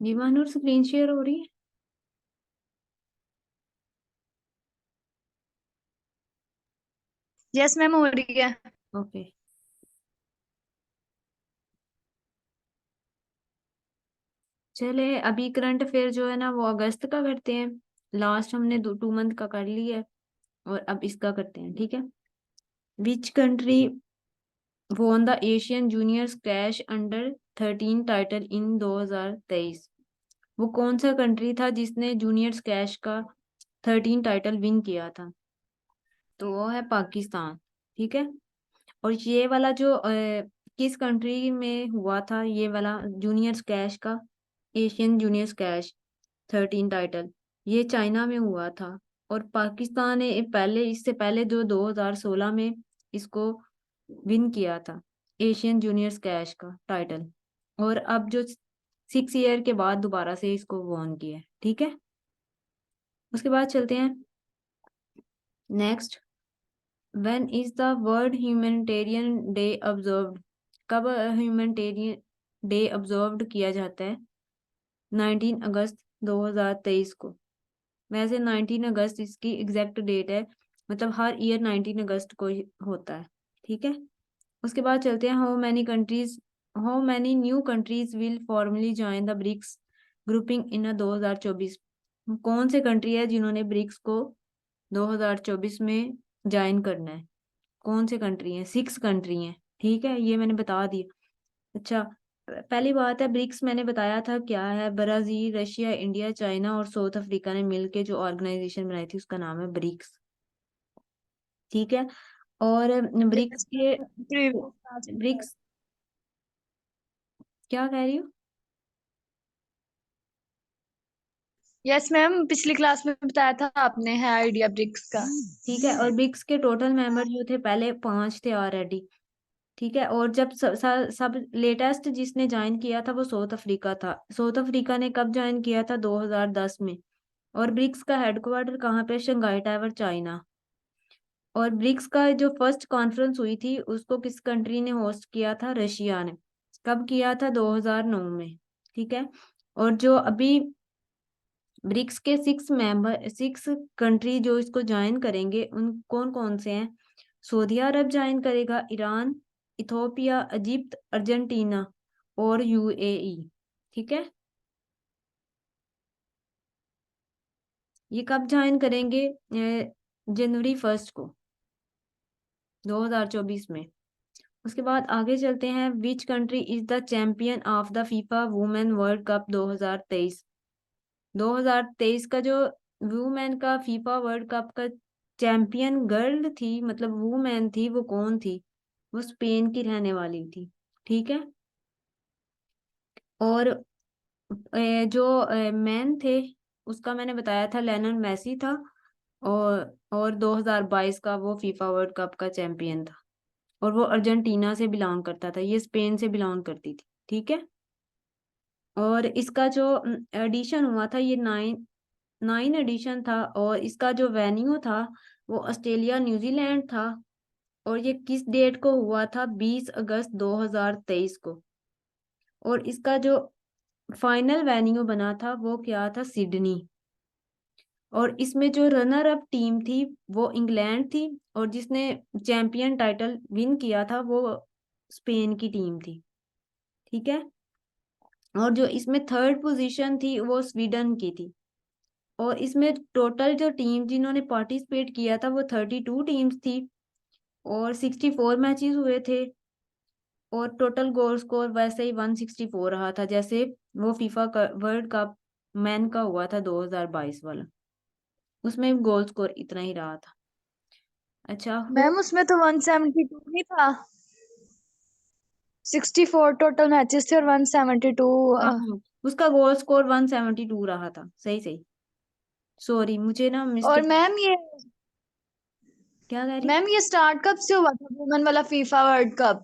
जीवानूर screen share हो रही है। यस मैम, हो रही है। ओके। चले अभी करंट अफेयर जो है ना वो अगस्त का करते हैं। लास्ट हमने 2 मंथ का कर लिया है और अब इसका करते हैं, ठीक है। Which country won the Asian junior squash under 13 title in 2023? वो कौन सा कंट्री था जिसने जूनियर स्क्वैश का 13 टाइटल विन किया था? तो वो है पाकिस्तान, ठीक है। और ये वाला जो किस कंट्री में हुआ था ये वाला जूनियर स्क्वैश का एशियन जूनियर स्क्वैश 13 टाइटल, ये चाइना में हुआ था। और पाकिस्तान ने पहले इससे पहले जो 2016 में इसको विन किया था एशियन जूनियर स्क्वैश का टाइटल। और अब जो 6 ईयर के बाद दोबारा से इसको वॉन किया है, ठीक है। उसके बाद चलते हैं next. When is the world humanitarian day observed? कब ह्यूमैनिटेरियन डे ऑब्जर्व्ड किया जाता है? 19 अगस्त 2023 को। वैसे 19 अगस्त इसकी एग्जैक्ट डेट है, मतलब हर ईयर 19 अगस्त को ही होता है, ठीक है। उसके बाद चलते हैं how many new countries will formally join the BRICS grouping in 2024? कौन से कंट्री है जिन्होंने ब्रिक्स को 2024 में ज्वाइन करना है? कौन से कंट्री हैं? 6 कंट्री हैं, ठीक है, ये मैंने बता दिया। अच्छा, पहली बात है ब्रिक्स मैंने बताया था क्या है। ब्राजील, रशिया, इंडिया, चाइना और साउथ अफ्रीका ने मिलके जो ऑर्गेनाइजेशन बनाई थी उसका नाम है ब्रिक्स, ठीक है। और ब्रिक्स यस के मैम, प्रीवियस क्लास में था। ब्रिक्स क्या कह रही हो? यस मैम, पिछली क्लास में बताया था आपने, है आइडिया ब्रिक्स का। ठीक है। और ब्रिक्स के टोटल मेंबर जो थे पहले 5 थे ऑलरेडी, ठीक है। और जब सब लेटेस्ट जिसने ज्वाइन किया था वो साउथ अफ्रीका था। साउथ अफ्रीका ने कब ज्वाइन किया था? 2010 में। और ब्रिक्स का हेडक्वार्टर कहाँ पे? Shanghai tower, China. और ब्रिक्स का जो फर्स्ट कॉन्फ्रेंस हुई थी उसको किस कंट्री ने होस्ट किया था? रशिया ने। कब किया था? 2009 में, ठीक है। और जो अभी ब्रिक्स के 6 कंट्री जो इसको ज्वाइन करेंगे उन कौन कौन से हैं? सऊदी अरब ज्वाइन करेगा, ईरान, इथोपिया, इजिप्ट, अर्जेंटीना और यूएई, ठीक है। ये कब ज्वाइन करेंगे? जनवरी 1 को 2024 में। उसके बाद आगे चलते हैं। Which country is the champion of the FIFA women world Cup 2023? 2023 का जो वुमेन का फीफा वर्ल्ड कप का चैंपियन गर्ल थी, मतलब वुमेन थी, वो कौन थी? वो स्पेन की रहने वाली थी, ठीक है। और जो मैन थे उसका मैंने बताया था लेनन मेसी था। और 2022 का वो फीफा वर्ल्ड कप का चैंपियन था। और वो अर्जेंटीना से बिलोंग करता था, ये स्पेन से बिलोंग करती थी, ठीक है। और इसका जो एडिशन हुआ था ये 9 एडिशन था। और इसका जो वेन्यू था वो ऑस्ट्रेलिया न्यूजीलैंड था। और ये किस डेट को हुआ था? 20 अगस्त 2023 को। और इसका जो फाइनल वेन्यू बना था वो क्या था? सिडनी। और इसमें जो रनर अप टीम थी वो इंग्लैंड थी। और जिसने चैंपियन टाइटल विन किया था वो स्पेन की टीम थी, ठीक है। और जो इसमें थर्ड पोजीशन थी वो स्वीडन की थी। और इसमें टोटल जो टीम जिन्होंने पार्टिसिपेट किया था वो 32 टीम्स थी। और 64 मैचेस हुए थे। और टोटल गोल स्कोर वैसे ही 164 रहा था, जैसे वो फीफा का वर्ल्ड कप मैन का हुआ था 2022 वाला, उसमें गोल स्कोर इतना ही रहा था। अच्छा हो। मैम उसमें तो 172 नहीं था, 64 टोटल मैचेस थे और 172। हाँ हाँ, उसका गोल स्कोर 172 रहा था, सही सही। सॉरी मुझे ना और मिस्टेक। क्या कह रही? मैम ये स्टार्ट कब से हुआ था वुमेन वाला फीफा वर्ल्ड कप?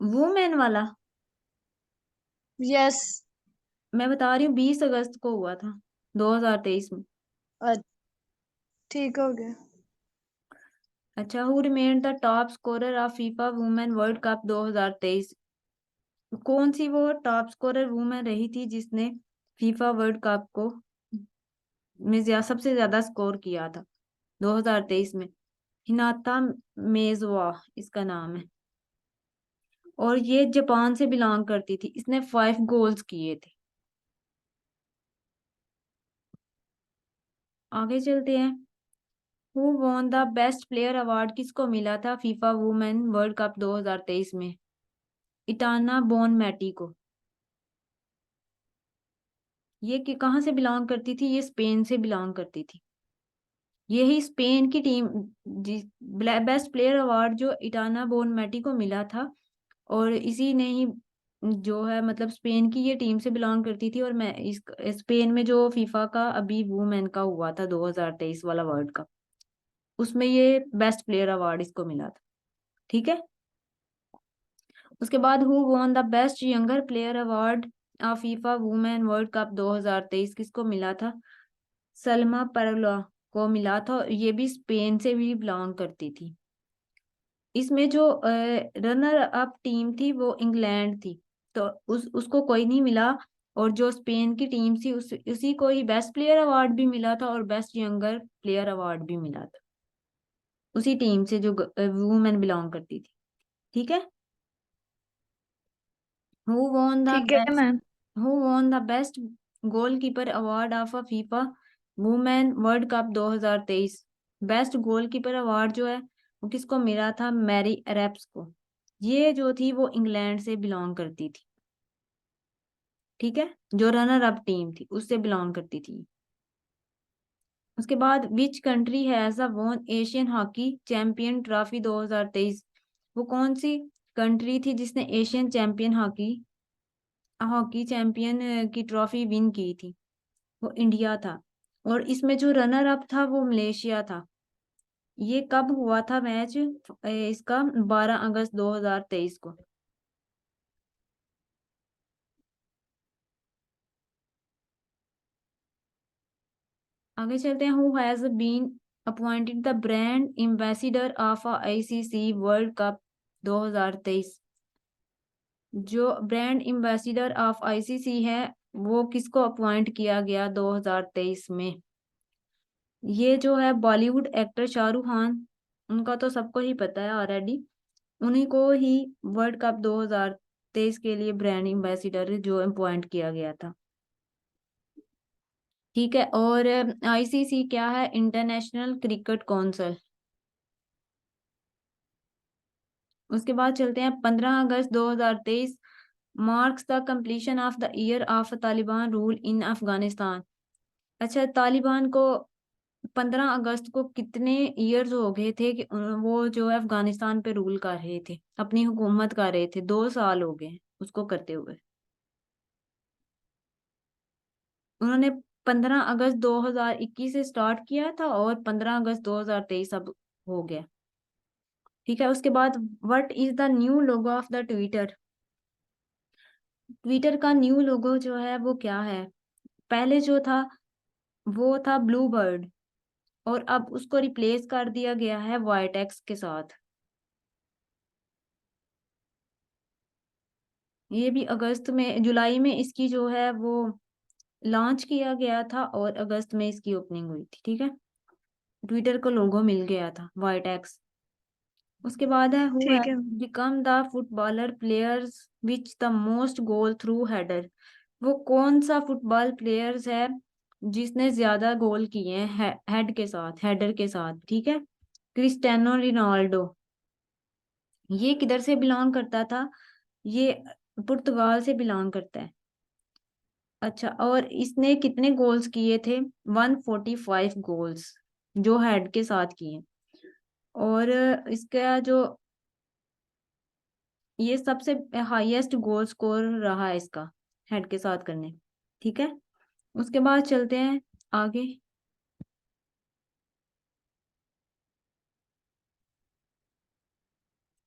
वुमेन वाला यस। मैं बता रही हूँ 20 अगस्त को हुआ था 2023 में। ठीक हो गया। अच्छा, who remained the top scorer of FIFA women world Cup 2023? कौन सी वो टॉप स्कोरर वुमेन रही थी जिसने फीफा वर्ल्ड कप को में सबसे ज्यादा स्कोर किया था 2023 में? हिनाता मेजवा इसका नाम है, और ये जापान से बिलोंग करती थी। इसने 5 गोल्स किए थे। आगे चलते हैं। Who won the best player award किसको मिला था फीफा वुमेन वर्ल्ड कप 2023 में? इटाना बोनमैटी को। ये कहाँ से बिलोंग करती थी? ये स्पेन से बिलोंग करती थी। यही स्पेन की टीम, बेस्ट प्लेयर अवार्ड जो इटाना बोनमैटी को मिला था, और इसी ने ही जो है मतलब स्पेन की ये टीम से बिलोंग करती थी। और मैं इस स्पेन में जो फीफा का अभी वुमेन का हुआ था 2023 वाला वर्ल्ड कप, उसमें ये बेस्ट प्लेयर अवार्ड इसको मिला था। ठीक है। उसके बाद who won the best younger player award of FIFA women world Cup 2023 किसको मिला था? सलमा परला को मिला था, और ये भी स्पेन से भी बिलोंग करती थी। इसमें जो रनर अप टीम थी वो इंग्लैंड थी, तो उसको कोई नहीं मिला। और जो स्पेन की टीम थी उसी को ही बेस्ट प्लेयर अवार्ड भी मिला था और बेस्ट यंगर प्लेयर अवार्ड भी मिला था, उसी टीम से जो वुमेन बिलोंग करती थी। ठीक है। हु वॉन द ठीक है best ma'am. Who won the best goalkeeper award of a FIFA women world Cup 2023? Best goalkeeper award जो है वो किसको मिला था? मैरी एरेप्स को। ये जो थी वो इंग्लैंड से बिलोंग करती थी। ठीक है। जो रनर अप टीम थी उससे बिलोंग करती थी। उसके बाद which country has won Asian hockey champion trophy 2023? वो कौन सी कंट्री थी जिसने Asian champion hockey hockey champion की ट्रॉफी विन की थी? वो इंडिया था। और इसमें जो रनर अप था वो मलेशिया था। ये कब हुआ था मैच? इसका 12 अगस्त 2023 को। आगे चलते हैं। Who has been appointed the brand ambassador of ICC World Cup 2023? जो ब्रांड एम्बेसडर ऑफ आईसीसी है वो किसको अपॉइंट किया गया 2023 में? ये जो है बॉलीवुड एक्टर शाहरुख खान, उनका तो सबको ही पता है ऑलरेडी। उन्हीं को ही वर्ल्ड कप 2023 के लिए ब्रांड एम्बेसडर जो अपॉइंट किया गया था। ठीक है। और आईसीसी क्या है? International cricket council. उसके बाद चलते हैं। 15 अगस्त 2023 marks the completion of the year of Taliban rule in Afghanistan. अच्छा, तालिबान को 15 अगस्त को कितने ईयर्स हो गए थे कि वो जो है अफगानिस्तान पे रूल कर रहे थे, अपनी हुकूमत कर रहे थे? 2 साल हो गए उसको करते हुए। उन्होंने 15 अगस्त 2021 से स्टार्ट किया था और 15 अगस्त 2023 अब हो गया। ठीक है। उसके बाद what is the new logo of the Twitter? Twitter का न्यू लोगो जो है वो क्या है? पहले जो था वो था ब्लू बर्ड, और अब उसको रिप्लेस कर दिया गया है वाइट एक्स के साथ। ये भी अगस्त में, जुलाई में इसकी जो है वो लॉन्च किया गया था और अगस्त में इसकी ओपनिंग हुई थी। ठीक है। ट्विटर को लोगो मिल गया था वाइट एक्स। उसके बाद है हु हैज ठीक है। Become the footballer players which the most goal through header? वो कौन सा फुटबॉल प्लेयर्स है जिसने ज्यादा गोल किए हैं हेड के साथ, हेडर के साथ? ठीक है। Cristiano Ronaldo. ये किधर से बिलोंग करता था? ये पुर्तगाल से बिलोंग करता है। अच्छा, और इसने कितने गोल्स किए थे? 145 गोल्स जो हेड के साथ किए। और इसका जो ये सबसे हाईएस्ट गोल स्कोर रहा है इसका हेड के साथ करने। ठीक है। उसके बाद चलते हैं आगे।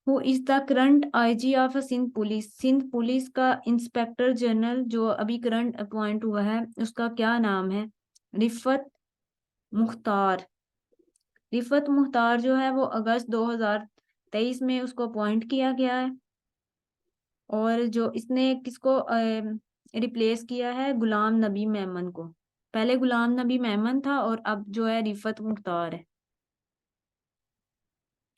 Who is the current IG of Sindh police? Sindh police का इंस्पेक्टर जनरल जो अभी करंट अपॉइंट हुआ है उसका क्या नाम है? रिफत मुख्तार। रिफत मुख्तार जो है वो अगस्त 2023 में उसको अपॉइंट किया गया है। और जो इसने किसको रिप्लेस किया है गुलाम नबी मेमन को। पहले गुलाम नबी मेमन था और अब जो है रिफत मुख्तार है।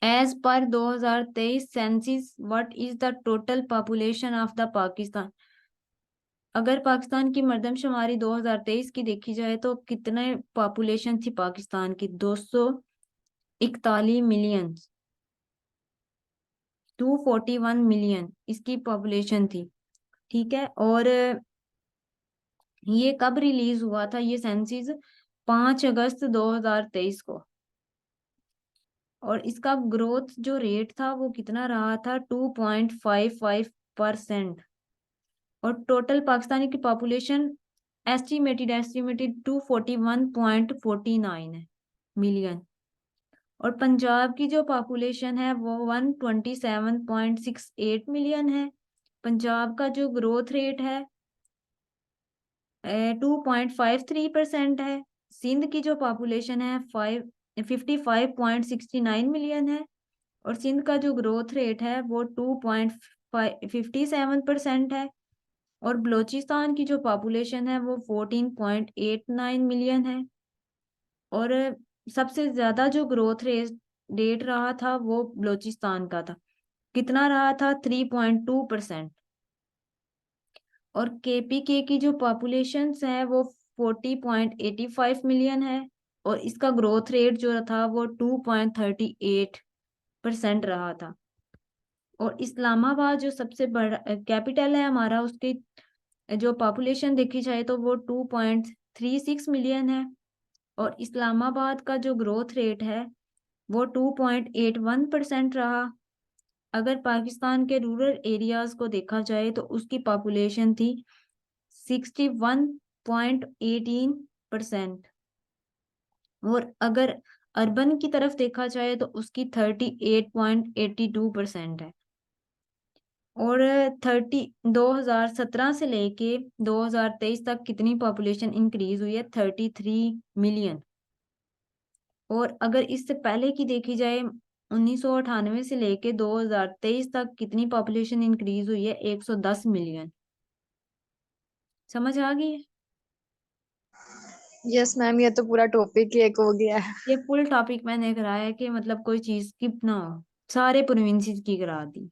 As per 2023 census what is the total population of the Pakistan. अगर पाकिस्तान की मर्दमशुमारी 2023 की देखी जाए तो कितने पॉपुलेशन थी पाकिस्तान की? 241 मिलियन, 241 मिलियन इसकी पॉपुलेशन थी। ठीक है। और ये कब रिलीज हुआ था ये सेंसिस? 5 अगस्त 2023 को। और इसका ग्रोथ जो रेट था वो कितना रहा था? 2.55%। और टोटल पाकिस्तानी की पॉपुलेशन एस्टिमेटेड 241.49 है मिलियन। और पंजाब की जो पॉपुलेशन है वो 127.68 मिलियन है। पंजाब का जो ग्रोथ रेट है 2.53% है। सिंध की जो पॉपुलेशन है 55.69 मिलियन है। और सिंध का जो ग्रोथ रेट है वो 2.57% है। और बलूचिस्तान की जो पॉपुलेशन है वो 14.89 मिलियन है। और सबसे ज्यादा जो ग्रोथ रेट रहा था वो बलूचिस्तान का था। कितना रहा था? 3.2%। और केपीके की जो पॉपुलेशन है वो 40.85 मिलियन है। और इसका ग्रोथ रेट जो था वो 2.38% रहा था। और इस्लामाबाद जो सबसे बड़ा कैपिटल है हमारा, उसकी जो पॉपुलेशन देखी जाए तो वो 2.36 मिलियन है। और इस्लामाबाद का जो ग्रोथ रेट है वो 2.81% रहा। अगर पाकिस्तान के रूरल एरियाज को देखा जाए तो उसकी पॉपुलेशन थी 61.18%। और अगर अर्बन की तरफ देखा जाए तो उसकी 38.82% है। और 2017 से लेके 2023 तक कितनी पॉपुलेशन इंक्रीज हुई है? 33 मिलियन। और अगर इससे पहले की देखी जाए 1998 से लेके 2023 तक कितनी पॉपुलेशन इंक्रीज हुई है? 110 मिलियन। समझ आ गई है? यस मैम, ये तो पूरा टॉपिक ही एक हो गया है। ये फुल टॉपिक मैंने कराया है कि मतलब कोई चीज स्किप ना हो। सारे प्रोविंसेस की करा दी।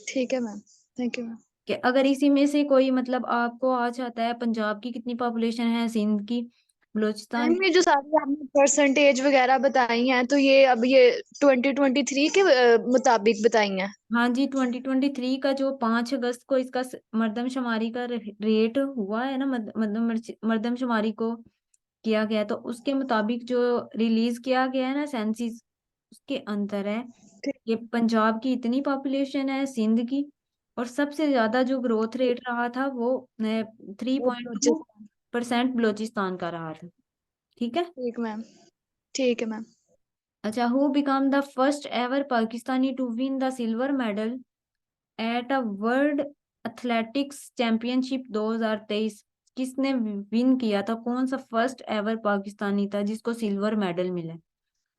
ठीक है मैम। Thank you ma'am. कि अगर इसी में से कोई मतलब आपको आ जाता है, पंजाब की कितनी पॉपुलेशन है, सिंध की, बलूचिस्तान मैम, की। ये जो सारी आपने परसेंटेज वगैरह बताई हैं, तो ये अब ये 2023 के मुताबिक बताई हैं। हाँ जी, 2023 का जो 5 अगस्त को इसका मर्दमशुमारी का रेट हुआ है ना, मर्दमशुमारी को किया गया, तो उसके मुताबिक जो रिलीज किया गया है ना सेंसिस, उसके अंतर है ठीक। कि पंजाब की इतनी पॉपुलेशन है, सिंध की। और सबसे ज्यादा जो ग्रोथ रेट रहा था वो थ्री वो point two Balochistan. Percent Balochistan का रहा था। ठीक है। ठीक मैम। ठीक है मैम। अच्छा, who become the first ever Pakistani to win the silver medal at a world athletics championship 2023? किसने विन किया था? कौन सा फर्स्ट एवर पाकिस्तानी था जिसको सिल्वर मेडल मिला?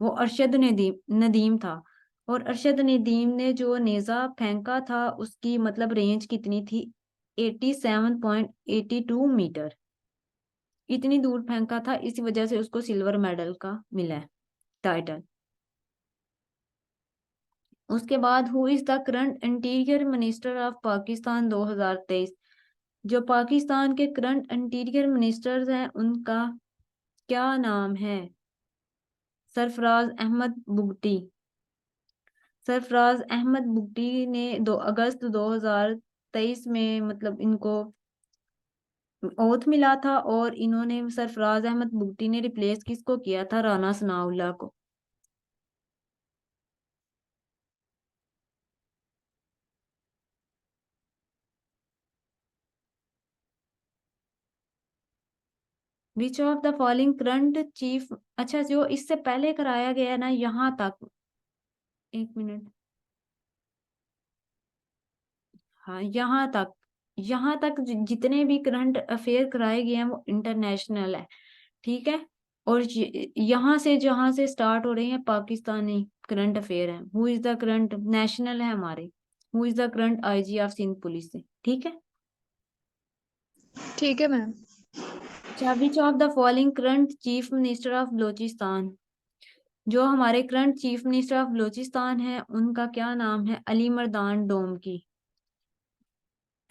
वो अरशद नदीम था। और अरशद नदीम ने जो नेजा फेंका था उसकी मतलब रेंज कितनी थी? 87.82 मीटर। इतनी दूर फेंका था, इसी वजह से उसको सिल्वर मेडल का मिला है टाइटल। उसके बाद who is the current interior minister of Pakistan 2023? जो पाकिस्तान के करंट इंटीरियर मिनिस्टर्स हैं उनका क्या नाम है? सरफराज अहमद बुगटी। सरफराज अहमद बुगटी ने 2 अगस्त 2023 में मतलब इनको ओथ मिला था। और इन्होंने, सरफराज अहमद बुगटी ने रिप्लेस किसको किया था? राना सनाउल्लाह को। विच of the following current chief. अच्छा, जो इससे पहले कराया गया ना यहाँ तक, एक मिनट, हाँ यहाँ तक जितने भी करंट अफेयर कराए गए हैं वो इंटरनेशनल है। ठीक है। और यहाँ से जहाँ से स्टार्ट हो रही है पाकिस्तानी करंट अफेयर है। Who is the current national है हमारे, who is the current IG of Sindh police से। ठीक है। ठीक है मैम। अच्छा, which of the following current chief minister of Balochistan, जो हमारे current chief minister of Balochistan है उनका क्या नाम है? अली मर्दान डोमकी।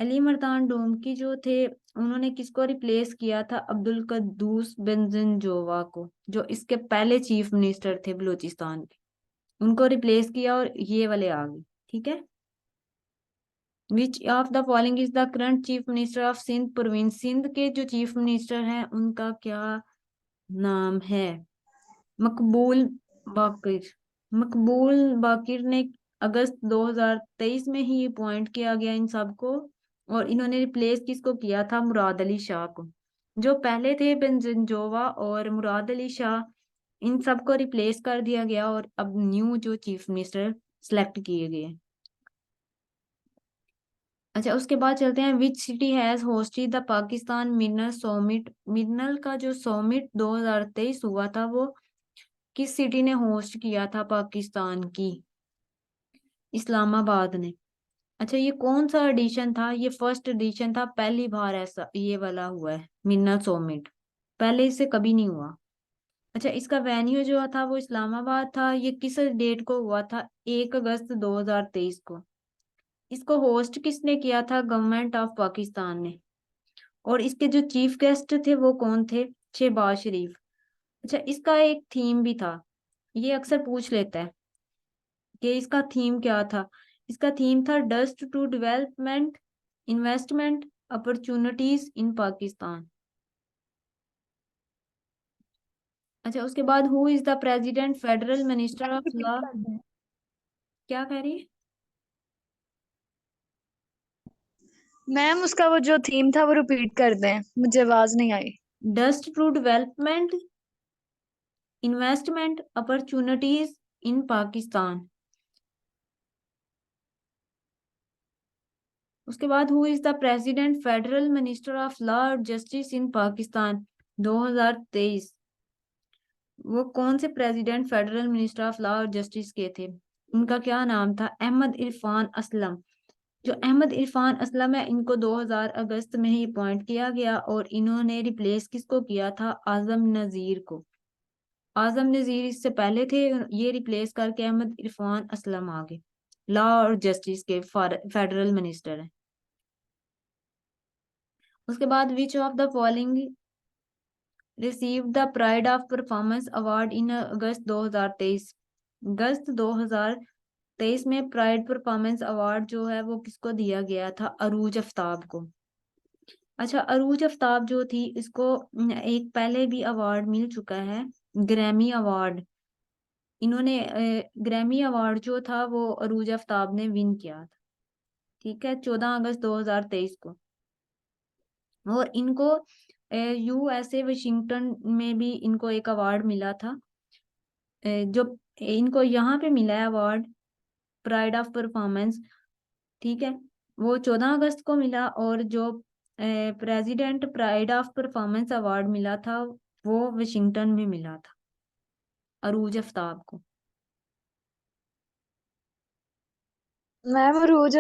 अली मर्दान डोमकी जो थे, उन्होंने किसको रिप्लेस किया था? अब्दुल कद्दूस बेंजनजोवा को, जो इसके पहले चीफ मिनिस्टर थे बलूचिस्तान के। उनको रिप्लेस किया और ये वाले आ गए। ठीक है। Which of the following is the current chief minister of Sindh province, Sindh के जो चीफ मिनिस्टर हैं उनका क्या नाम है? मकबूल बाकिर। मकबूल बाकिर ने अगस्त 2023 में ही अपॉइंट किया गया इन सबको, और इन्होंने रिप्लेस किसको किया था? मुराद अली शाह को। जो पहले थे बेंजनजोवा और मुराद अली शाह, इन सबको रिप्लेस कर दिया गया और अब न्यू जो चीफ मिनिस्टर सिलेक्ट किए गए। अच्छा, उसके बाद चलते हैं, which city has hosted the Pakistan mineral summit. Mineral का जो समिट 2023 हुआ था, वो किस सिटी ने होस्ट किया था? पाकिस्तान की इस्लामाबाद ने। अच्छा, ये कौन सा एडिशन था? ये फर्स्ट एडिशन था, पहली बार ऐसा ये वाला हुआ है मिन्नत समिट, पहले इससे कभी नहीं हुआ। अच्छा, इसका वेन्यू जो था वो इस्लामाबाद था। ये किस डेट को हुआ था? 1 अगस्त 2023 को। इसको होस्ट किसने किया था? गवर्नमेंट ऑफ पाकिस्तान ने। और इसके जो चीफ गेस्ट थे वो कौन थे? शहबाज शरीफ। अच्छा, इसका एक थीम भी था, ये अक्सर पूछ लेता है कि इसका थीम क्या था। इसका थीम था dust to development investment opportunities in Pakistan. अच्छा, उसके बाद who is the president federal minister of repeat law? कर दें? क्या कह रही है? मैम उसका वो जो थीम था वो रिपीट कर दें, मुझे आवाज नहीं आई। Dust to development investment opportunities in Pakistan. उसके बाद who is the president federal minister of law और जस्टिस इन पाकिस्तान 2023। वो कौन से president federal minister of law और जस्टिस के थे? उनका क्या नाम था? अहमद इरफान असलम। जो अहमद इरफान असलम है, इनको 2000 अगस्त में ही अपॉइंट किया गया और इन्होंने रिप्लेस किसको किया था? आजम नजीर को। आजम नजीर इससे पहले थे, ये रिप्लेस करके अहमद इरफान असलम आ गए, लॉ और जस्टिस के फेडरल मिनिस्टर हैं। उसके बाद which of the following receive the pride of performance award in August 2023। अगस्त 2023 में प्राइड परफॉर्मेंस अवार्ड जो है वो किसको दिया गया था? अरूज आफ्ताब को। अच्छा, अरूज आफ्ताब जो थी, इसको एक पहले भी अवार्ड मिल चुका है, ग्रैमी अवार्ड। इन्होंने ग्रैमी अवार्ड जो था वो अरूज आफ्ताब ने विन किया था। ठीक है, 14 अगस्त 2023 को। और इनको यूएसए वाशिंगटन में भी इनको एक अवार्ड मिला था। जो इनको यहाँ पे मिला है अवार्ड, प्राइड ऑफ परफॉर्मेंस। ठीक है, वो 14 अगस्त को मिला। और जो president pride of performance award मिला था, वो वाशिंगटन में मिला था अरूज आफ्ताब को। मैम रोज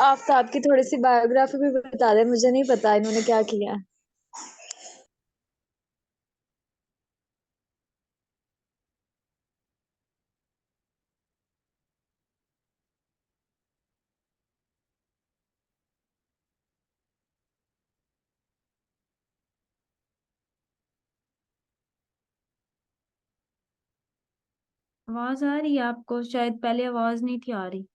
आफ्ताब की थोड़ी सी बायोग्राफी भी बता दें, मुझे नहीं पता इन्होंने क्या किया है। आवाज आ रही है आपको? शायद पहले आवाज नहीं थी आ रही,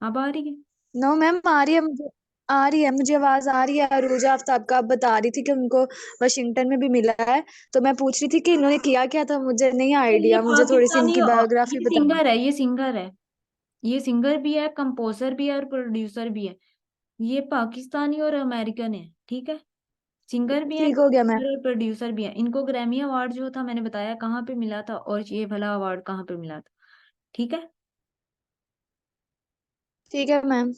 अब आ रही है। नो मैम आ रही है मुझे, आ रही है मुझे आवाज आ रही है। अरूजा आफ्ताब का आप बता रही थी कि उनको वाशिंगटन में भी मिला है, तो मैं पूछ रही थी कि इन्होंने किया क्या था, मुझे नहीं अच्छा, ये आइडिया, मुझे थोड़ी सी पाकिस्तानी इनकी बायोग्राफी ये बताना। सिंगर है, ये सिंगर है। ये सिंगर भी है, कंपोजर भी है और प्रोड्यूसर भी है। ये पाकिस्तानी और अमेरिकन है। ठीक है, सिंगर भी है, ठीक हो गया मैम। कंपोजर और प्रोड्यूसर भी है। इनको ग्रैमी अवार्ड जो था, मैंने बताया कहाँ पे मिला था, और ये भला अवार्ड कहाँ पे मिला था। ठीक है। ठीक है मैम।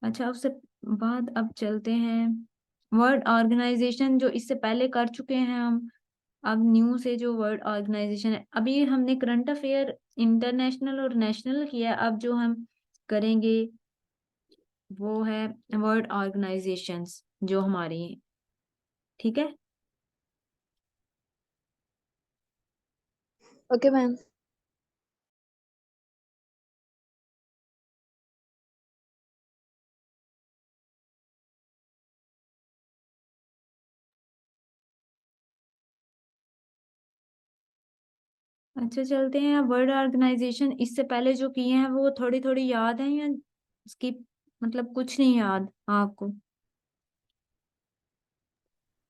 अच्छा, उससे बाद अब चलते हैं, वर्ल्ड ऑर्गेनाइजेशन जो इससे पहले कर चुके हैं हम। अब न्यू से जो वर्ल्ड ऑर्गेनाइजेशन है, अभी हमने करंट अफेयर इंटरनेशनल और नेशनल किया, अब जो हम करेंगे वो है वर्ल्ड ऑर्गेनाइजेशंस जो हमारी हैं, ठीक है। Okay ma'am. अच्छा चलते हैं वर्ल्ड ऑर्गेनाइजेशन, इससे पहले जो किए हैं वो थोड़ी थोड़ी याद है या इसकी मतलब कुछ नहीं याद आपको?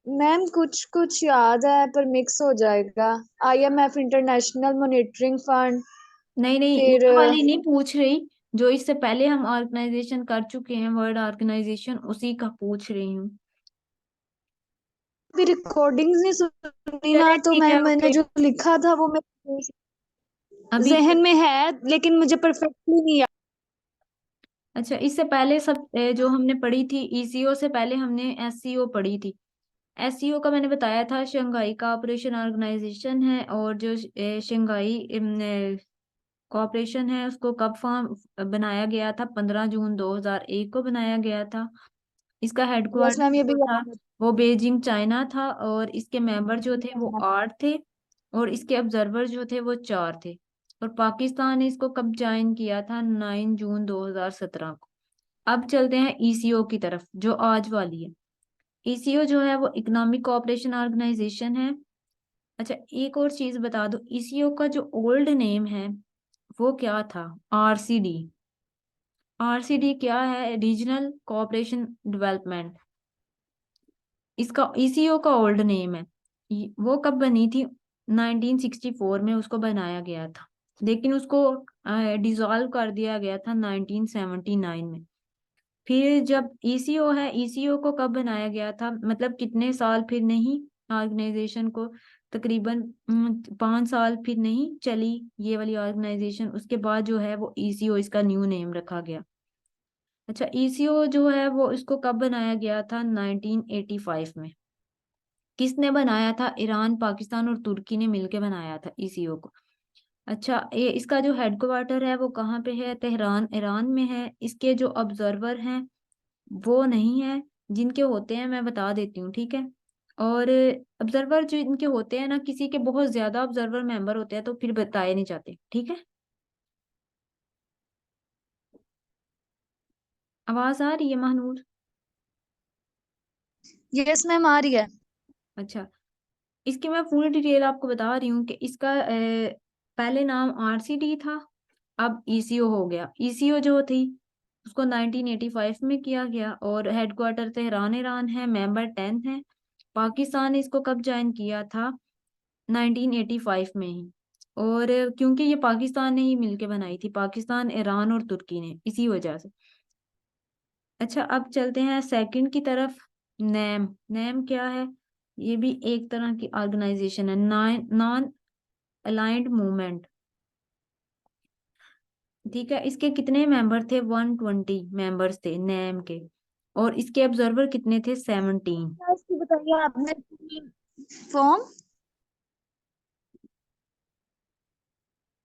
मैम कुछ कुछ याद है पर मिक्स हो जाएगा। IMF, international monitoring fund. नहीं नहीं, फिर ये वाली नहीं पूछ रही, जो इससे पहले हम ऑर्गेनाइजेशन कर चुके हैं वर्ल्ड ऑर्गेनाइजेशन, उसी का पूछ रही हूँ। भी रिकॉर्डिंग्स नहीं सुनी ना, चले तो ठीक है, मैंने ओके। जो लिखा था वो मेरे अभी जहन में है, लेकिन मुझे परफेक्टली नहीं याद। अच्छा, इससे पहले सब जो हमने पढ़ी थी ईसीओ से पहले हमने एससीओ पढ़ी थी। एससीओ का मैंने बताया था शंघाई कोऑपरेशन ऑर्गेनाइजेशन है, और जो शंघाई कोऑपरेशन है उसको कब फॉर्म बनाया गया था, 15 जून 2001 को बनाया गया था। इसका यस हेडक्वार्टर मैम, ये भी जो था याद है। वो बीजिंग चाइना था, और इसके मेंबर जो थे वो हाँ। 8 थे, और इसके ऑब्जर्वर जो थे वो 4 थे। और पाकिस्तान ने इसको कब ज्वाइन किया था, 9 जून 2017 को। अब चलते हैं ईसीओ की तरफ जो आज वाली है। ईसीओ जो है वो इकोनॉमिक कोऑपरेशन ऑर्गेनाइजेशन है। अच्छा एक और चीज बता दो, ईसीओ का जो ओल्ड नेम है वो क्या था? आरसीडी। आरसीडी क्या है? रीजनल कोऑपरेशन डेवलपमेंट, इसका ईसीओ का ओल्ड नेम है। वो कब बनी थी? 1964 में उसको बनाया गया था, लेकिन उसको डिसॉल्व कर दिया गया था 1979 में। फिर जब ईसीओ है, ईसीओ को कब बनाया गया था, मतलब कितने साल फिर नहीं ऑर्गेनाइजेशन को, तकरीबन 5 साल फिर नहीं चली ये वाली ऑर्गेनाइजेशन, उसके बाद जो है वो ईसीओ इसका न्यू नेम रखा गया। अच्छा ईसीओ जो है वो इसको कब बनाया गया था? 1985 में। किसने बनाया था? ईरान, पाकिस्तान और तुर्की ने मिलकर बनाया था ईसीओ को। अच्छा ये इसका जो हेडक्वार्टर है वो कहाँ पे है? तेहरान, ईरान में है। इसके जो ऑब्जर्वर हैं वो नहीं है, जिनके होते हैं मैं बता देती हूँ, ठीक है। और ऑब्जर्वर जो इनके होते हैं ना, किसी के बहुत ज्यादा ऑब्जर्वर मेंबर होते हैं तो फिर बताए नहीं जाते, ठीक है। आवाज आ रही है महानूर? यस मैम, आ रही है। अच्छा, इसकी मैं फुल डिटेल आपको बता रही हूँ कि इसका पहले नाम आरसीडी था, अब ईसीओ हो गया। ईसीओ जो थी उसको 1985 में किया गया, और हेडक्वार्टर तेहरान ईरान है, मेंबर 10 है। पाकिस्तान ने इसको कब ज्वाइन किया था? 1985 में ही। और क्योंकि ये पाकिस्तान ने ही मिलके बनाई थी, पाकिस्तान, ईरान और तुर्की ने, इसी वजह से। अच्छा अब चलते हैं सेकंड की तरफ। नैम, नैम क्या है? ये भी एक तरह की ऑर्गेनाइजेशन है, नॉन अलाइंड मूवमेंट, ठीक है। इसके कितने मेंबर थे? 120 मेंबर्स थे नैम के, और इसके ऑब्जर्वर कितने थे? 17। क्या इसकी बताइए आपने फॉर्म।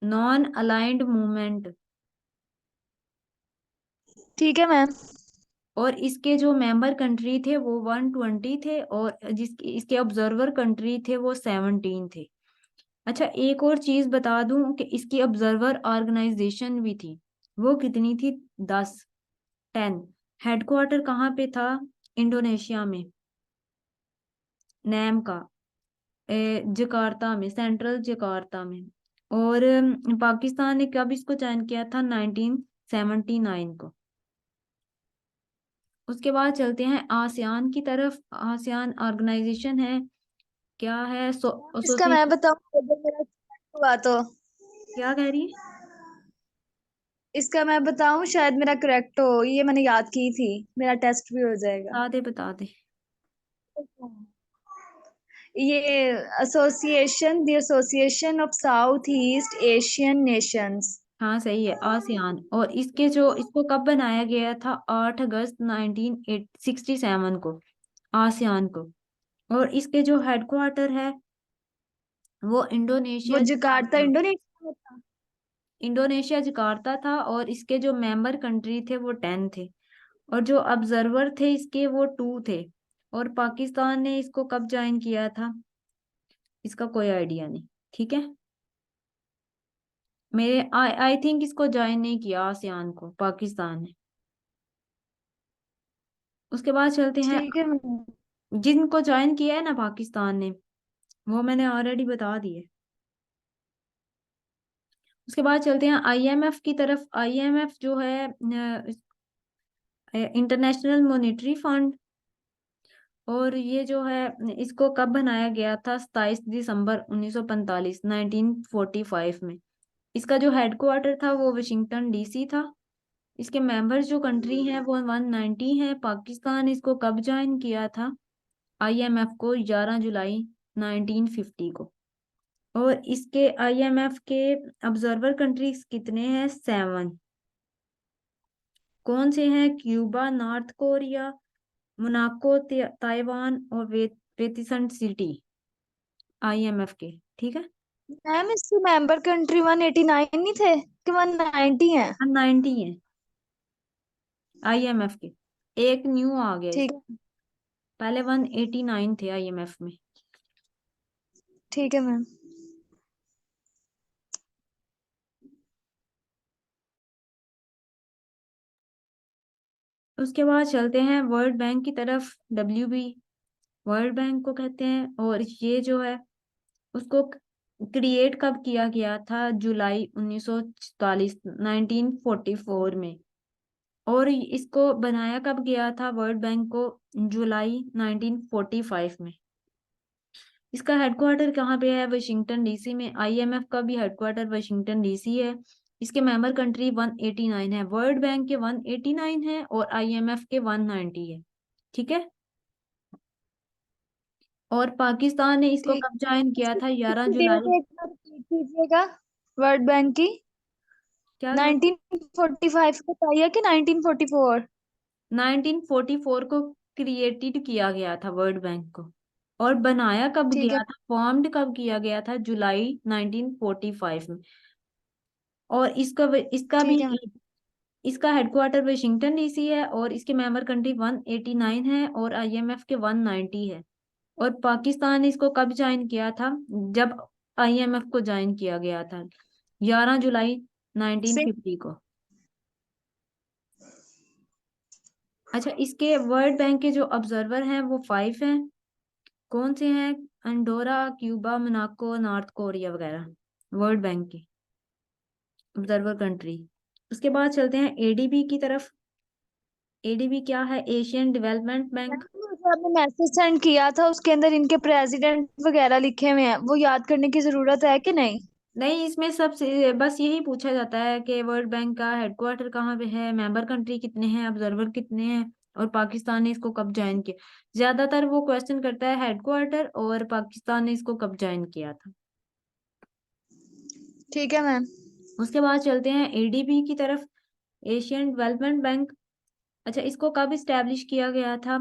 Non aligned movement. ठीक है मैम। और इसके जो मेंबर कंट्री थे वो 120 थे, और जिसके इसके ऑब्जर्वर कंट्री थे वो 17 थे। अच्छा एक और चीज बता दूं कि इसकी ऑब्जर्वर ऑर्गेनाइजेशन भी थी, वो कितनी थी? 10, 10। हेडक्वार्टर कहाँ पे था? इंडोनेशिया में, नैम का जकार्ता में, सेंट्रल जकार्ता में। और पाकिस्तान ने कब इसको ज्वाइन किया था? 1979 को। उसके बाद चलते हैं आसियान की तरफ। आसियान ऑर्गेनाइजेशन है, क्या है? इसका मैं एसोसिएशन। बताऊं अगर मेरा हुआ तो। क्या कह रही है? इसका मैं बताऊं, शायद मेरा करेक्ट हो, ये मैंने याद की थी। मेरा टेस्ट भी हो जाएगा। बता दे बता दे। ये association of south east Asian Nations. हाँ सही है, आसियान। और इसके जो इसको कब बनाया गया था? 8 अगस्त 1967 को, आसियान को। और इसके जो हेडक्वार्टर है वो वो इंडोनेशिया जकार्ता, जकार्ता, इंडोनेशिया में था। इंडोनेशिया जकार्ता था। और इसके जो मेंबर कंट्री थे वो 10 थे। और जो ऑब्जर्वर थे इसके वो 2 थे। और पाकिस्तान ने इसको कब ज्वाइन किया था, इसका कोई आइडिया नहीं। ठीक है, मेरे आई आई थिंक इसको ज्वाइन नहीं किया आसियान को पाकिस्तान ने। उसके बाद चलते हैं, ठीक है मैम। जिनको ज्वाइन किया है ना पाकिस्तान ने, वो मैंने ऑलरेडी बता दिए। उसके बाद चलते हैं आईएमएफ की तरफ। आईएमएफ जो है इंटरनेशनल मॉनेटरी फंड, और ये जो है इसको कब बनाया गया था, 27 दिसंबर 1945, 1945 में। इसका जो हेडक्वार्टर था वो वाशिंगटन डीसी था। इसके मेंबर्स जो कंट्री हैं वो 190 है। पाकिस्तान इसको कब ज्वाइन किया था, आईएमएफ को, 11 जुलाई 1950 को। और इसके आईएमएफ के ऑब्जर्वर कंट्रीज कितने हैं, 7। कौन से हैं, Cuba, north Korea, Monaco, Taiwan और वेतिसन सिटी, आईएमएफ के। ठीक है, मैम इसके मेंबर कंट्री 189 नहीं थे कि 190 है? 190 है आईएमएफ के। एक न्यू आ गया इस, ठीक है। पहले 189 थे आईएमएफ में। ठीक है मैम। उसके बाद चलते हैं वर्ल्ड बैंक की तरफ। WB वर्ल्ड बैंक को कहते हैं। और ये जो है उसको क्रिएट कब किया गया था, जुलाई 1944, 1944 में। और इसको बनाया कब गया था वर्ल्ड बैंक को, जुलाई 1945 में। इसका हेडक्वार्टर कहाँ पे है, वाशिंगटन डीसी में। आईएमएफ का भी हेडक्वार्टर वाशिंगटन डीसी है। इसके मेंबर कंट्री 189 है, वर्ल्ड बैंक के 189 है और आईएमएफ के 190 है। ठीक है, और पाकिस्तान ने इसको ठीक। कब ज्वाइन किया इसकी था, 11 इसकी जुलाई डेट एक बार रिपीट कीजिएगा, वर्ल्ड बैंक की। क्या कह, 1945 को बताइए कि 1944? 1944 को क्रिएटेड किया गया था वर्ल्ड बैंक को। और बनाया कब ठीक है। गया था, फॉर्म्ड कब किया गया था, जुलाई 1945 में। और इसका भी, ठीक है मैम। इसका हेडक्वार्टर वाशिंगटन डीसी है। और इसके मेंबर कंट्री 189 है और आईएमएफ के 190 है। और पाकिस्तान ने इसको कब ज्वाइन किया था, जब आईएमएफ को ज्वाइन किया गया था, 11 जुलाई से 1950 को। अच्छा, इसके वर्ल्ड बैंक के जो ऑब्जर्वर हैं वो 5 हैं। कौन से हैं, Andorra, Cuba, Monaco, north Korea वगैरह, वर्ल्ड बैंक के ऑब्जर्वर कंट्री। उसके बाद चलते हैं एडीबी की तरफ। एडीबी क्या है, एशियन डेवलपमेंट मैम, बैंक। मुझे आपने मैसेज सेंड किया था, उसके अंदर इनके प्रेसिडेंट वगैरह लिखे हुए हैं, वो याद करने की जरूरत है कि नहीं? नहीं, इसमें सबसे बस यही पूछा जाता है कि वर्ल्ड बैंक का हेडक्वार्टर कहाँ पे है, मेंबर कंट्री कितने हैं, ऑब्जर्वर कितने हैं, और पाकिस्तान ने इसको कब ज्वाइन किया। ज्यादातर वो क्वेश्चन करता है हेडक्वार्टर और पाकिस्तान ने इसको कब ज्वाइन किया था। ठीक है मैम। उसके बाद चलते हैं एडीबी की तरफ, एशियन डेवलपमेंट बैंक। अच्छा, इसको कब इस्टेब्लिश किया गया था,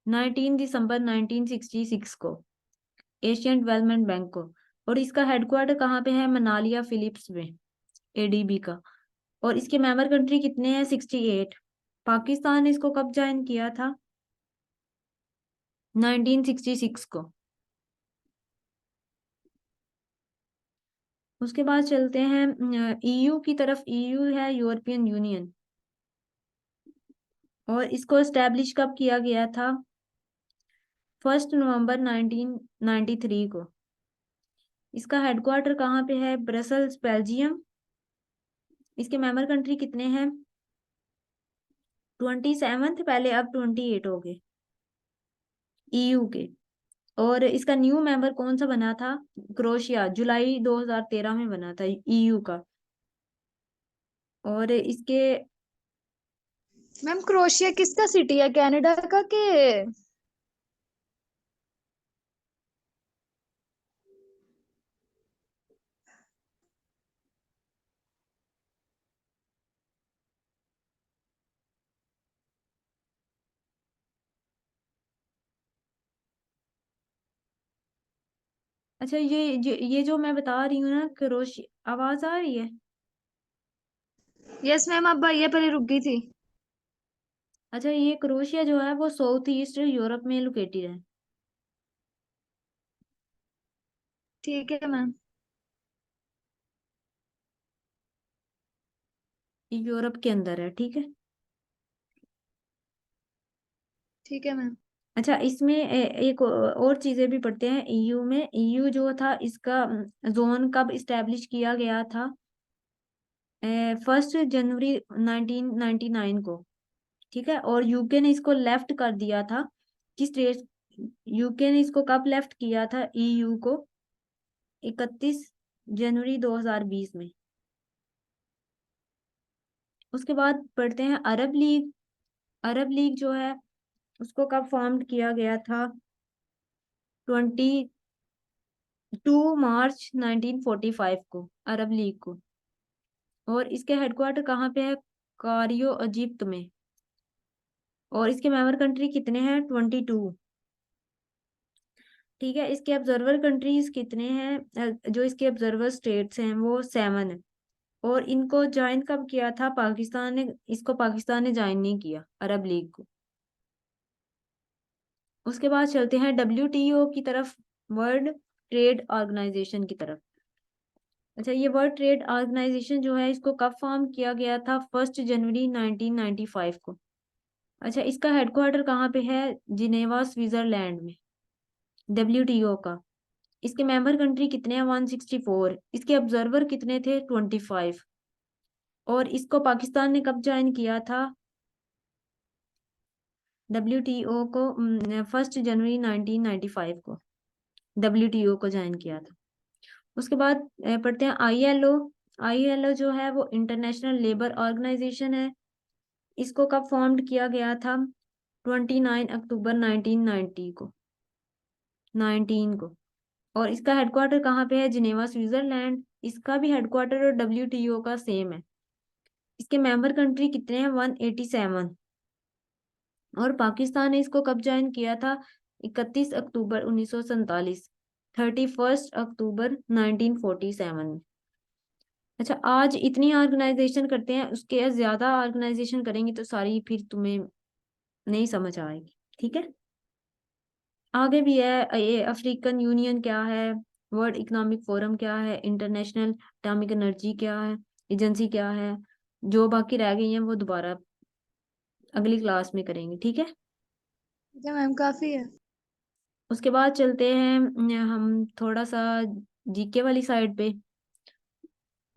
19 दिसंबर 1966 को, एशियन डेवलपमेंट बैंक को। और इसका हेडक्वार्टर कहाँ पे है, मनालिया फिलिप्स में, एडीबी का। और इसके मेंबर कंट्री कितने हैं, 68। पाकिस्तान ने इसको कब ज्वाइन किया था, 1966 को। उसके बाद चलते हैं ईयू की तरफ। ईयू है यूरोपियन यूनियन, और इसको एस्टेब्लिश कब किया गया था, 1 नवंबर 1993 को। इसका हेडक्वार्टर कहाँ पे है, ब्रसल्स, बेल्जियम। इसके मेंबर कंट्री कितने हैं, 27 थे पहले, अब 28 हो गए ईयू के। और इसका न्यू मेंबर कौन सा बना था, क्रोएशिया, जुलाई 2013 में बना था ईयू का। और इसके, मैम क्रोशिया किसका सिटी है, कनाडा का के? अच्छा, ये जो मैं बता रही हूँ ना, क्रोएशिया, आवाज आ रही है। यस मैम, अब भैया पहले रुक गई थी। अच्छा, ये क्रोशिया जो है वो साउथ ईस्ट यूरोप में लोकेटेड है। ठीक है मैम। ये यूरोप के अंदर है, ठीक है। ठीक है मैम। अच्छा, इसमें एक और चीजें भी पढ़ते हैं। ईयू में, ईयू जो था इसका जोन कब इस्टेब्लिश किया गया था? 1 जनवरी 1999 को, ठीक है। और यूके ने इसको लेफ्ट कर दिया था, किस डेट? यूके ने इसको कब लेफ्ट किया था ईयू को? 31 जनवरी 2020 में। उसके बाद पढ़ते हैं अरब लीग। अरब लीग जो है उसको कब फॉर्म किया गया था? 22 मार्च 1945 को, अरब लीग को। और इसके हेडक्वार्टर कहाँ पे है? कायरो, इजिप्ट में। और इसके मेंबर कंट्री कितने हैं? 22। ठीक है। इसके ऑब्जर्वर कंट्रीज कितने हैं? जो इसके ऑब्जर्वर स्टेट्स हैं वो 7 है। और इनको ज्वाइन कब किया था? पाकिस्तान ने, इसको पाकिस्तान ने ज्वाइन नहीं किया, अरब लीग को। उसके बाद चलते हैं WTO की तरफ, वर्ल्ड ट्रेड ऑर्गेनाइजेशन की तरफ। अच्छा, ये वर्ल्ड ट्रेड ऑर्गेनाइजेशन जो है इसको कब फॉर्म किया गया था? 1 जनवरी 1995 को। अच्छा, इसका हेडक्वार्टर कहाँ पे है? जिनेवा, स्विट्जरलैंड में, WTO का। इसके मेंबर कंट्री कितने हैं? 164। इसके ऑब्जर्वर कितने थे? 25। और इसको पाकिस्तान ने कब ज्वाइन किया था WTO को? 1 जनवरी 1995 को WTO को ज्वाइन किया था। उसके बाद पढ़ते हैं ILO। ILO जो है वो इंटरनेशनल लेबर ऑर्गेनाइजेशन है। इसको कब फॉर्म्ड किया गया था? 29 अक्टूबर 1990 को, 19 को। और इसका हेडक्वार्टर कहाँ पे है? Geneva, Switzerland. इसका भी हेडक्वार्टर और WTO का सेम है। इसके मेंबर कंट्री कितने हैं? 187। और पाकिस्तान ने इसको कब ज्वाइन किया था? 31 अक्टूबर 1947, 31 अक्टूबर 1947। अच्छा, आज इतनी ऑर्गेनाइजेशन करते हैं, उसके ज्यादा ऑर्गेनाइजेशन करेंगे तो सारी फिर तुम्हें नहीं समझ आएगी, ठीक है। आगे भी है, ये अफ्रीकन यूनियन क्या है, वर्ल्ड इकोनॉमिक फोरम क्या है, इंटरनेशनल एटॉमिक एनर्जी क्या है, एजेंसी क्या है। जो बाकी रह गई हैं वो दोबारा अगली क्लास में करेंगे, ठीक है। ठीक है मैम, काफी है। उसके बाद चलते हैं हम थोड़ा सा जीके वाली साइड पे,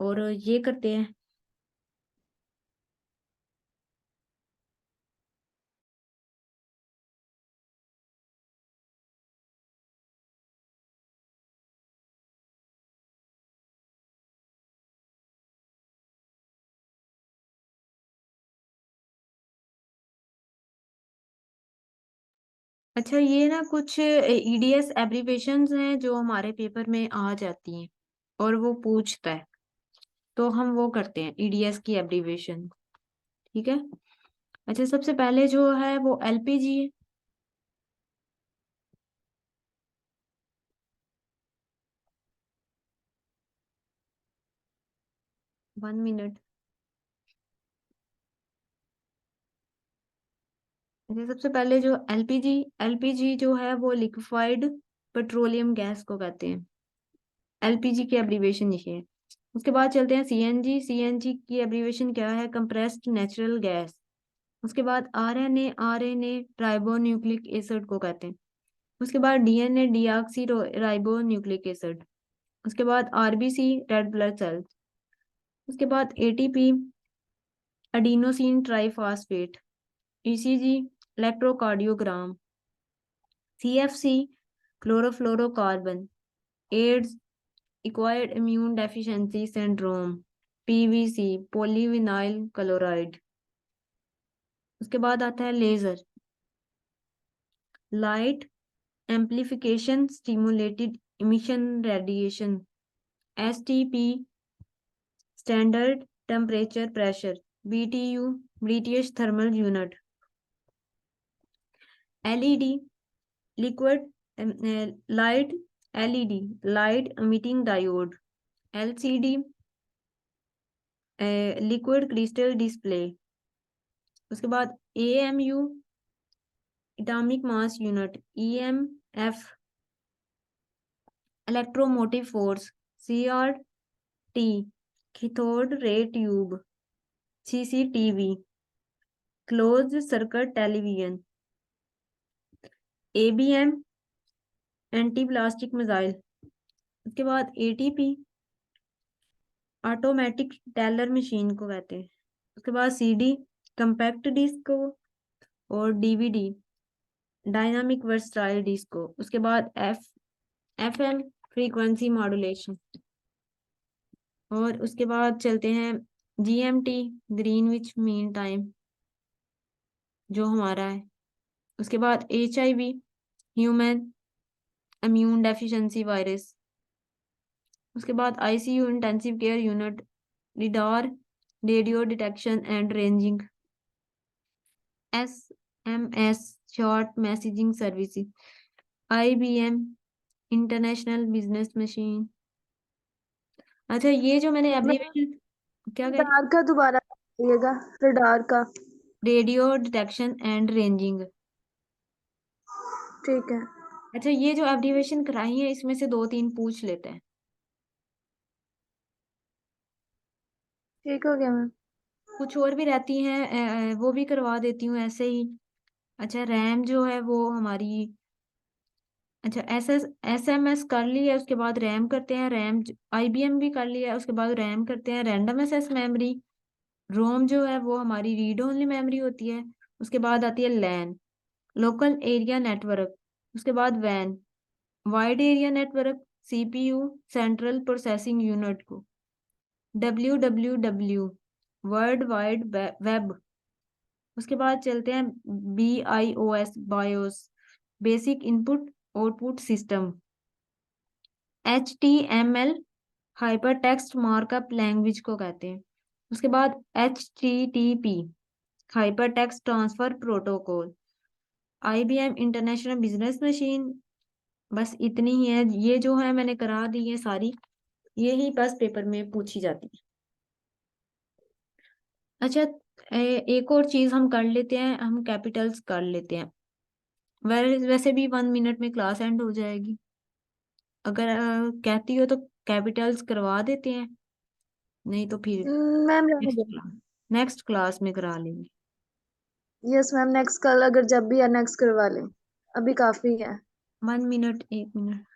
और ये करते हैं। अच्छा, ये ना कुछ EDS एब्रीवेशंस हैं जो हमारे पेपर में आ जाती हैं और वो पूछता है, तो हम वो करते हैं EDS की एब्रीवेशन, ठीक है। अच्छा, सबसे पहले जो है वो LPG है। 1 मिनट। अच्छा, सबसे पहले जो LPG जो है वो लिक्विफाइड पेट्रोलियम गैस को कहते हैं। LPG की एब्रीवेशन ये है। उसके बाद चलते हैं CNG की एब्रीवेशन क्या है? Compressed natural gas. उसके बाद RNA राइबो न्यूक्लिक एसिड को कहते हैं। उसके बाद DNA deoxyribonucleic acid. उसके बाद RBC रेड ब्लड सेल्स। उसके बाद ATP adenosine triphosphate. ECG electrocardiogram. CFC chlorofluorocarbon. AIDS acquired immune deficiency syndrome. PVC polyvinyl chloride. उसके बाद आता है laser, light amplification stimulated emission radiation. STP standard temperature pressure. BTU British thermal unit. LED liquid light LED light emitting diode. LCD liquid crystal display. उसके बाद AMU atomic mass unit, EMF electromotive force, CRT cathode ray tube, CCTV closed circuit television, ABM anti ballistic missile. उसके बाद ATP automatic teller machine को कहते हैं। उसके बाद CD compact disc और DVD डायनामिक वर्सटाइल डिस्को। उसके बाद FM फ्रीक्वेंसी मॉड्यूलेशन। और उसके बाद चलते हैं GMT ग्रीनविच मीन टाइम जो हमारा है। उसके बाद HIV human immune deficiency virus. उसके बाद ICU intensive care unit lidar radio detection and ranging. SMS short messaging services. IBM international business machine. अच्छा ये जो मैंने मैं एब्रीविएशन, क्या कह रही, रडार का दोबारा बताइएगा, रडार का। Radio detection and ranging. ठीक है। अच्छा ये जो एब्रीविएशन कराई है इसमें से दो तीन पूछ लेते हैं। ठीक हो गया मैम। कुछ और भी रहती हैं, वो भी करवा देती हूँ ऐसे ही। अच्छा रैम जो है वो हमारी, अच्छा SMS कर लिया, उसके बाद रैम करते हैं, रैम IBM भी कर लिया, उसके बाद रैम करते हैं, रैंडम एक्सेस मेमोरी। रोम जो है वो हमारी रीड ओनली मेमोरी होती है। उसके बाद आती है लैन लोकल एरिया नेटवर्क। उसके बाद वैन wide area network, CPU central processing unit को। WWW world wide web. उसके बाद चलते हैं BIOS BIOS basic input output system. HTML hyper text markup language को कहते हैं। उसके बाद HTTP hyper text transfer protocol. IBM international business machine. बस इतनी ही है, ये जो है मैंने करा दी है सारी, ये ही बस पेपर में पूछी जाती है। अच्छा एक और चीज हम कर लेते हैं, हम कैपिटल्स कर लेते हैं। वैसे भी 1 मिनट में क्लास एंड हो जाएगी। अगर कहती हो तो कैपिटल्स करवा देते हैं, नहीं तो फिर मैम रहने नेक्स्ट दो। क्लास, नेक्स्ट क्लास में करा लेंगे। यस मैम, नेक्स्ट कल अगर जब भी है नेक्स्ट करवा लें, अभी काफी है। 1 मिनट, 1 मिनट।